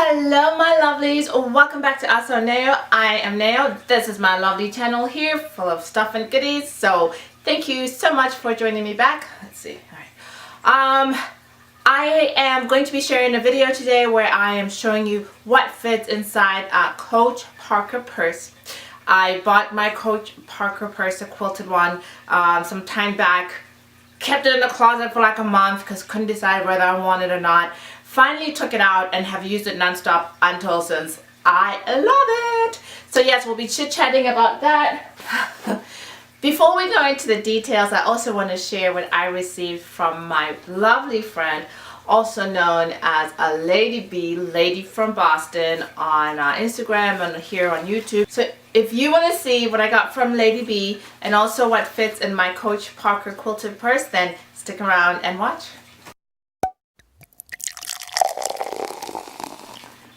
Hello my lovelies, welcome back to Ahhhsoneo. I am Neo. This is my lovely channel here full of stuff and goodies, so thank you so much for joining me back. Let's see. Alright. I am going to be sharing a video today where I am showing you what fits inside a Coach Parker purse. I bought my Coach Parker purse, a quilted one, some time back. Kept it in the closet for like a month because couldn't decide whether I wanted it or not. Finally took it out and have used it non-stop until since. I love it. So yes, we'll be chit-chatting about that. Before we go into the details, I also want to share what I received from my lovely friend, also known as a Lady B, lady from Boston, on Instagram and here on YouTube. So if you want to see what I got from Lady B and also what fits in my Coach Parker quilted purse, then stick around and watch.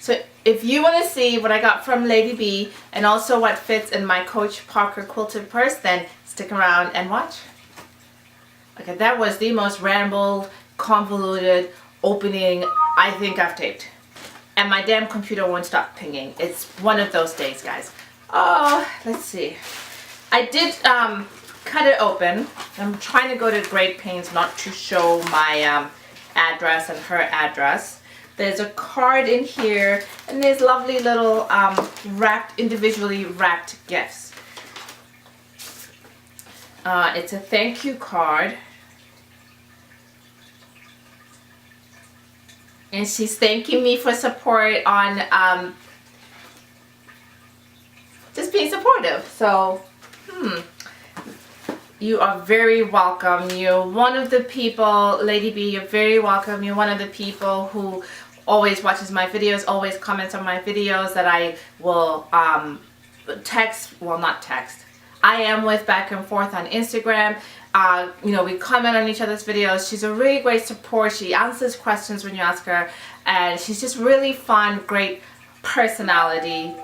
So if you want to see what I got from Lady B and also what fits in my Coach Parker quilted purse, then stick around and watch. Okay, that was the most rambled, convoluted opening I think I've taped. And my damn computer won't stop pinging. It's one of those days, guys. Oh, let's see. I did cut it open. I'm trying to go to great pains not to show my address and her address. There's a card in here, and there's lovely little individually wrapped gifts. It's a thank you card. And she's thanking me for support on just being supportive. So, you are very welcome. You're one of the people, Lady B, you're very welcome. You're one of the people who always watches my videos, always comments on my videos that I will not text. I am with back and forth on Instagram. You know, we comment on each other's videos. She's a really great support. She answers questions when you ask her, and she's just really fun, great personality,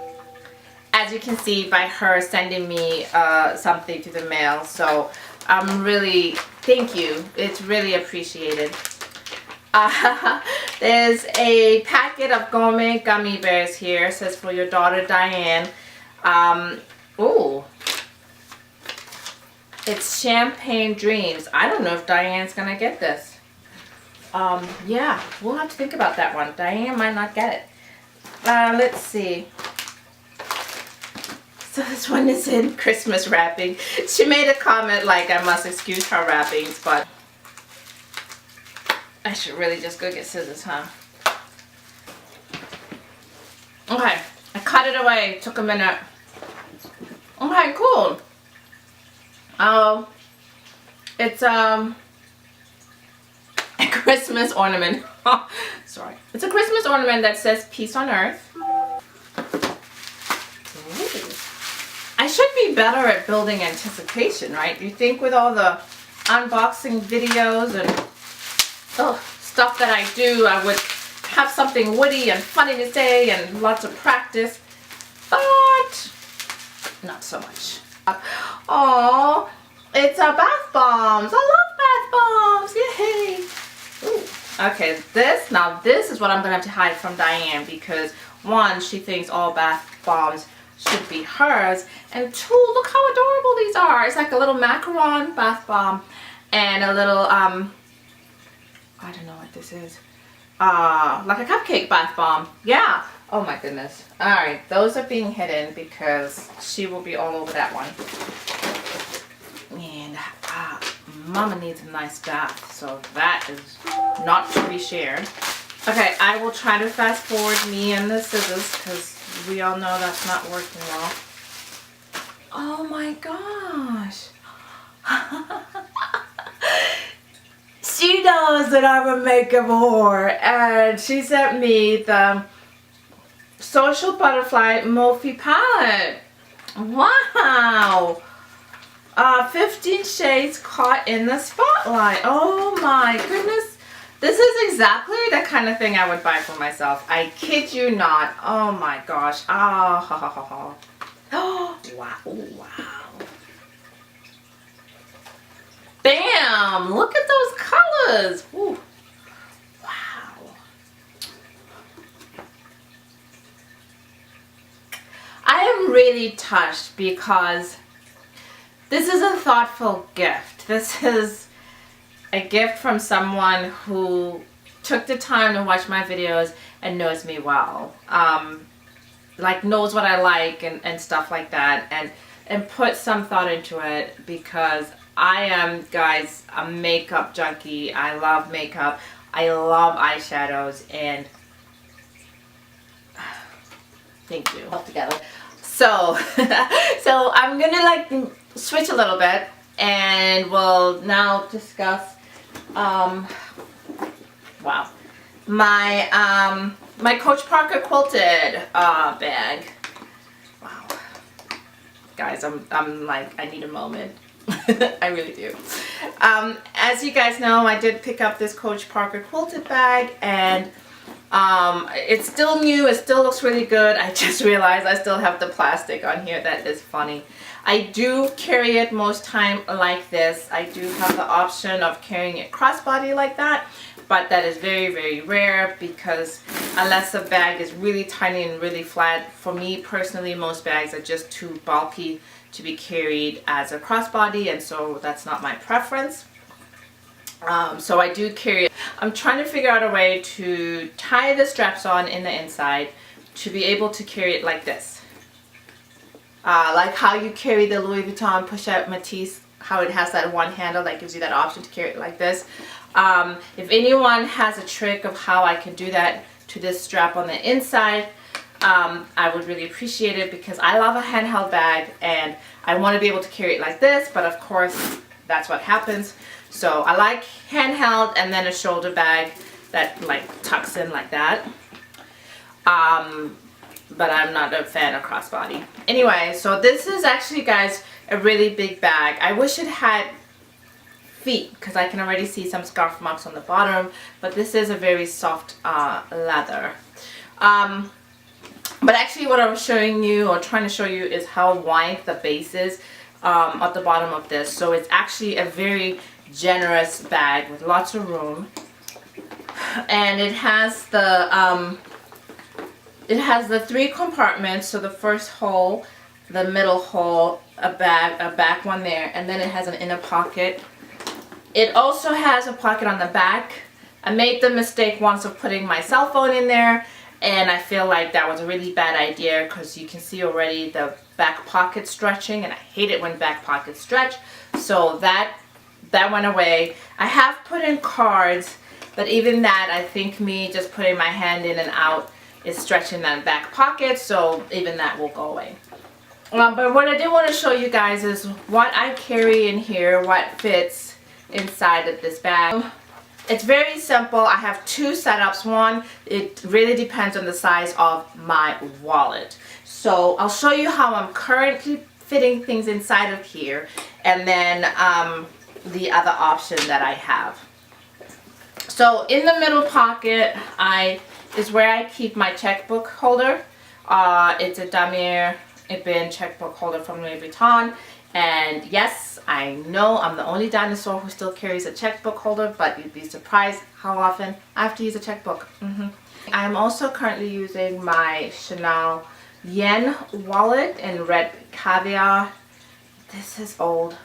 as you can see by her sending me something through the mail. So I'm really, thank you. It's really appreciated. There's a packet of gourmet gummy bears here. It says for your daughter Diane. Ooh. It's Champagne Dreams. I don't know if Diane's gonna get this. Yeah, we'll have to think about that one. Diane might not get it. Let's see. So this one is in Christmas wrapping. She made a comment like I must excuse her wrappings, but I should really just go get scissors, huh? Okay, I cut it away. Took a minute. Okay, cool. Oh, it's a Christmas ornament. Sorry. It's a Christmas ornament that says peace on earth. Ooh. I should be better at building anticipation, right? You think with all the unboxing videos and stuff that I do, I would have something witty and funny to say and lots of practice, but not so much. Oh, it's a bath bombs. I love bath bombs. Yay. Ooh. Okay, this is what I'm gonna have to hide from Diane, because one, she thinks all bath bombs should be hers, and two, look how adorable these are. It's like a little macaron bath bomb and a little I don't know what this is. Like a cupcake bath bomb. Yeah. Oh my goodness. Alright, those are being hidden because she will be all over that one. And Mama needs a nice bath, so that is not to be shared. Okay, I will try to fast forward me and the scissors because we all know that's not working well. Oh my gosh. She knows that I'm a makeup whore, and she sent me the Social Butterfly Morphe palette. Wow! 15 shades caught in the spotlight. Oh my goodness. This is exactly the kind of thing I would buy for myself. I kid you not. Oh my gosh. Ah, ha ha ha ha. Oh, wow. Wow. Bam! Look at those colors. Ooh. Wow. really touched because this is a thoughtful gift. This is a gift from someone who took the time to watch my videos and knows me well. Like knows what I like and stuff like that, and put some thought into it, because I am, guys, a makeup junkie. I love makeup. I love eyeshadows, and thank you. All together. So, so I'm gonna like switch a little bit, and we'll now discuss, wow, my Coach Parker quilted bag. Wow, guys, I'm like, I need a moment. I really do. As you guys know, I did pick up this Coach Parker quilted bag, and it's still new. It still looks really good. I just realized I still have the plastic on here. That is funny. I do carry it most time like this. I do have the option of carrying it crossbody like that, but that is very, very rare, because unless the bag is really tiny and really flat, for me personally, most bags are just too bulky to be carried as a crossbody, and so that's not my preference. So I do carry it. I'm trying to figure out a way to tie the straps on in the inside to be able to carry it like this. Like how you carry the Louis Vuitton push-out Matisse, how it has that one handle that gives you that option to carry it like this. If anyone has a trick of how I can do that to this strap on the inside, I would really appreciate it, because I love a handheld bag and I want to be able to carry it like this, but of course that's what happens. So I like handheld, and then a shoulder bag that like tucks in like that. But I'm not a fan of crossbody. Anyway, so this is actually, guys, a really big bag. I wish it had feet, because I can already see some scarf marks on the bottom, but this is a very soft leather. But actually what I was showing you, or trying to show you, is how wide the base is at the bottom of this. So it's actually a very generous bag with lots of room, and it has the 3 compartments. So the first hole, the middle hole, a back one there, and then it has an inner pocket. It also has a pocket on the back. I made the mistake once of putting my cell phone in there, and I feel like that was a really bad idea, because you can see already the back pocket stretching, and I hate it when back pockets stretch. So that went away. I have put in cards, but even that, I think me just putting my hand in and out is stretching that back pocket, so even that will go away. But what I did want to show you guys is what I carry in here, what fits inside of this bag. It's very simple. I have 2 setups. One, it really depends on the size of my wallet. So I'll show you how I'm currently fitting things inside of here, and then the other option that I have. So in the middle pocket is where I keep my checkbook holder. It's a Damier Ebene checkbook holder from Louis Vuitton. And yes, I know I'm the only dinosaur who still carries a checkbook holder, but you'd be surprised how often I have to use a checkbook. I'm also currently using my Chanel yen wallet in red caviar. This is old,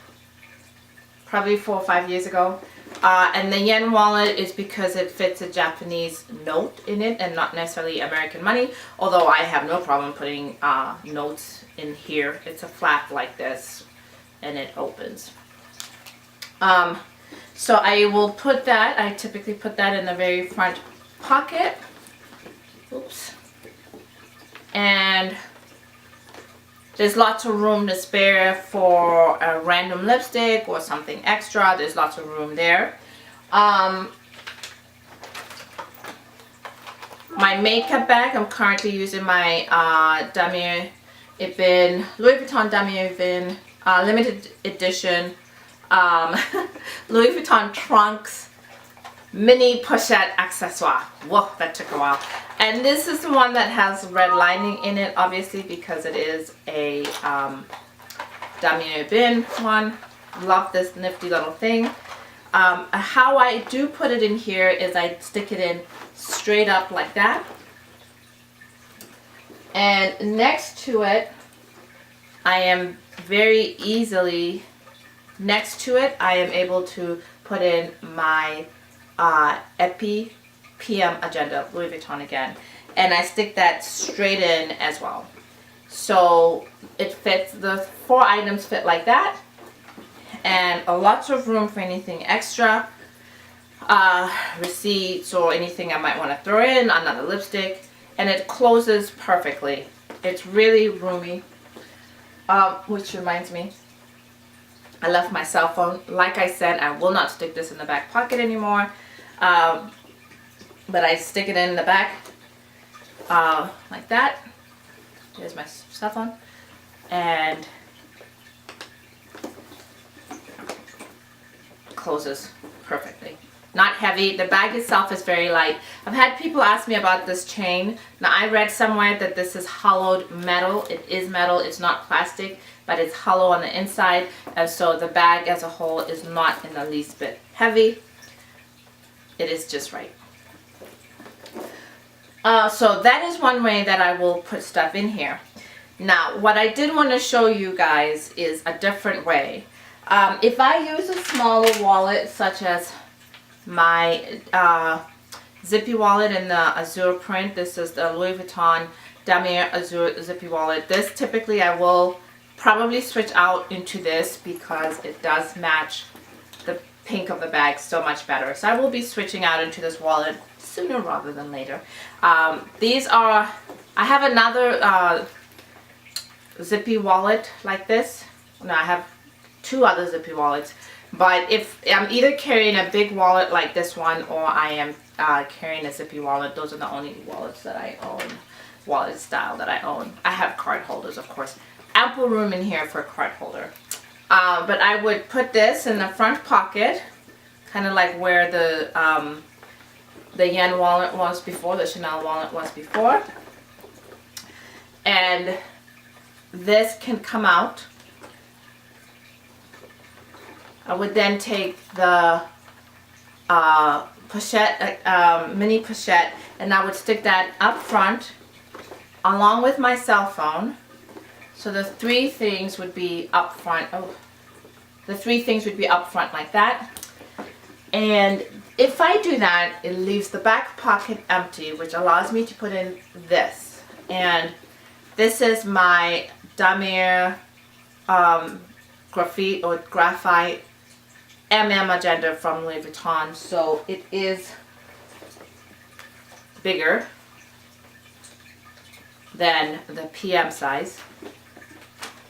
probably 4 or 5 years ago. And the yen wallet is because it fits a Japanese note in it and not necessarily American money, although I have no problem putting notes in here. It's a flap like this, and it opens. So I will put that, I typically put that in the very front pocket. Oops. And there's lots of room to spare for a random lipstick or something extra. There's lots of room there. My makeup bag, I'm currently using my Louis Vuitton Damier Ebene limited edition Louis Vuitton trunks mini pochette accessoire. Whoa, that took a while. And this is the one that has red lining in it, obviously, because it is a Damier Ebene one. Love this nifty little thing. How I do put it in here is I stick it in straight up like that. And next to it, I am very easily, next to it, I am able to put in my Epi PM agenda, Louis Vuitton again. And I stick that straight in as well. So it fits, the 4 items fit like that. And lots of room for anything extra. Receipts or anything I might want to throw in, another lipstick. And it closes perfectly. It's really roomy. Which reminds me, I left my cell phone. Like I said, I will not stick this in the back pocket anymore. But I stick it in the back like that. There's my cell phone. And closes perfectly. Not heavy. The bag itself is very light. I've had people ask me about this chain. Now I read somewhere that this is hollowed metal. It is metal. It's not plastic, but it's hollow on the inside. And so the bag as a whole is not in the least bit heavy. It is just right. So that is one way that I will put stuff in here. Now what I did want to show you guys is a different way. If I use a smaller wallet such as my zippy wallet in the azure print, this is the Louis Vuitton Damier Azure zippy wallet. This typically I will probably switch out into this because it does match the pink of the bag so much better. So I will be switching out into this wallet sooner rather than later. These are, I have another zippy wallet like this. No, I have 2 other zippy wallets. But if I'm either carrying a big wallet like this one or I am carrying a zippy wallet, those are the only wallets that I own, wallet style that I own. I have card holders, of course. Ample room in here for a card holder. But I would put this in the front pocket, kind of like where the yen wallet was before, the Chanel wallet was before. And this can come out. I would then take the pochette, mini pochette, and I would stick that up front along with my cell phone. So the 3 things would be up front. Oh, the 3 things would be up front like that. And if I do that, it leaves the back pocket empty, which allows me to put in this. And this is my Damier graphite agenda from Louis Vuitton. So it is bigger than the PM size.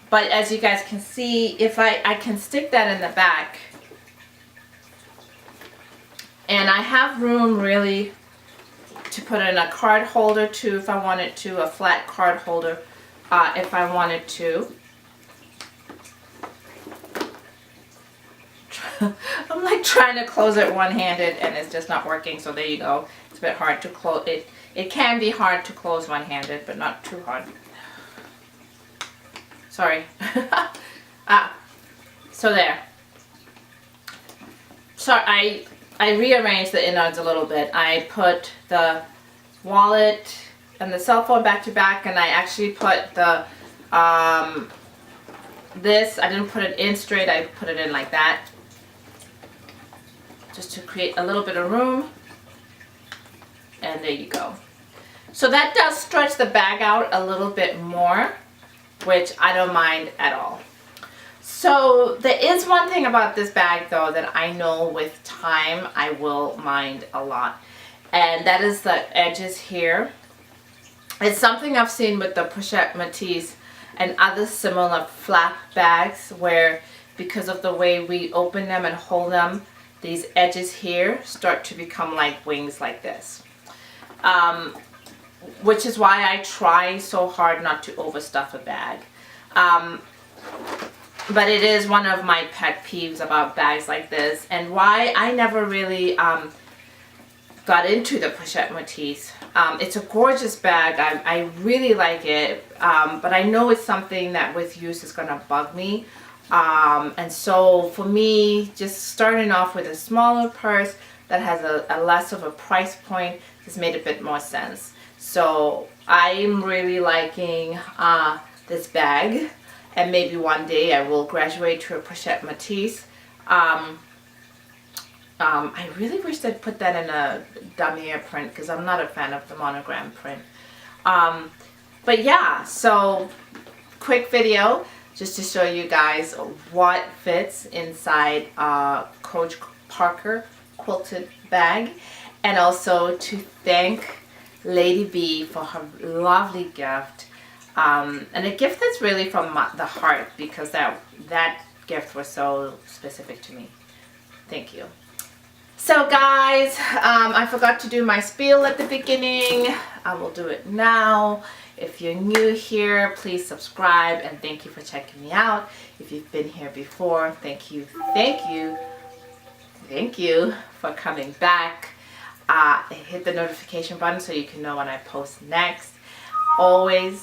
But as you guys can see, if I can stick that in the back. And I have room really to put in a card holder too if I wanted to, a flat card holder if I wanted to. I'm like trying to close it one-handed and it's just not working, so there you go. It's a bit hard to close. It can be hard to close one-handed, but not too hard. Sorry. So there. So I rearranged the innards a little bit. I put the wallet and the cell phone back to back, and I actually put the this, I didn't put it in straight, I put it in like that just to create a little bit of room. And there you go. So that does stretch the bag out a little bit more, which I don't mind at all. So there is one thing about this bag though that I know with time I will mind a lot, and that is the edges here. It's something I've seen with the Pochette Matisse and other similar flap bags where because of the way we open them and hold them, these edges here start to become like wings like this. Which is why I try so hard not to overstuff a bag. But it is one of my pet peeves about bags like this, and why I never really got into the Pochette Matisse. It's a gorgeous bag. I really like it, but I know it's something that with use is going to bug me. And so for me, just starting off with a smaller purse that has a less of a price point has made a bit more sense. So I'm really liking this bag, and maybe one day I will graduate to a pochette matisse. I really wish they'd put that in a damier print because I'm not a fan of the monogram print. But yeah, so quick video just to show you guys what fits inside a Coach Parker quilted bag, and also to thank Lady B for her lovely gift, and a gift that's really from the heart, because that gift was so specific to me. Thank you. So guys, I forgot to do my spiel at the beginning. I will do it now. If you're new here, please subscribe, and thank you for checking me out. If you've been here before, thank you for coming back. Hit the notification button so you can know when I post next. Always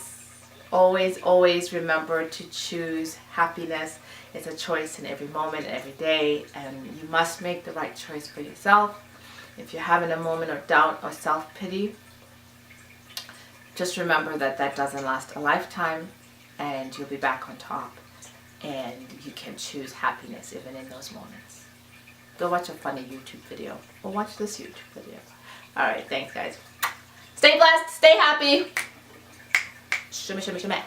remember to choose happiness. It's a choice in every moment, every day, and you must make the right choice for yourself. If you're having a moment of doubt or self-pity, just remember that that doesn't last a lifetime, and you'll be back on top, and you can choose happiness even in those moments. Go watch a funny YouTube video, or watch this YouTube video. Alright, thanks guys. Stay blessed, stay happy. Shimmy, shimmy, shimmy.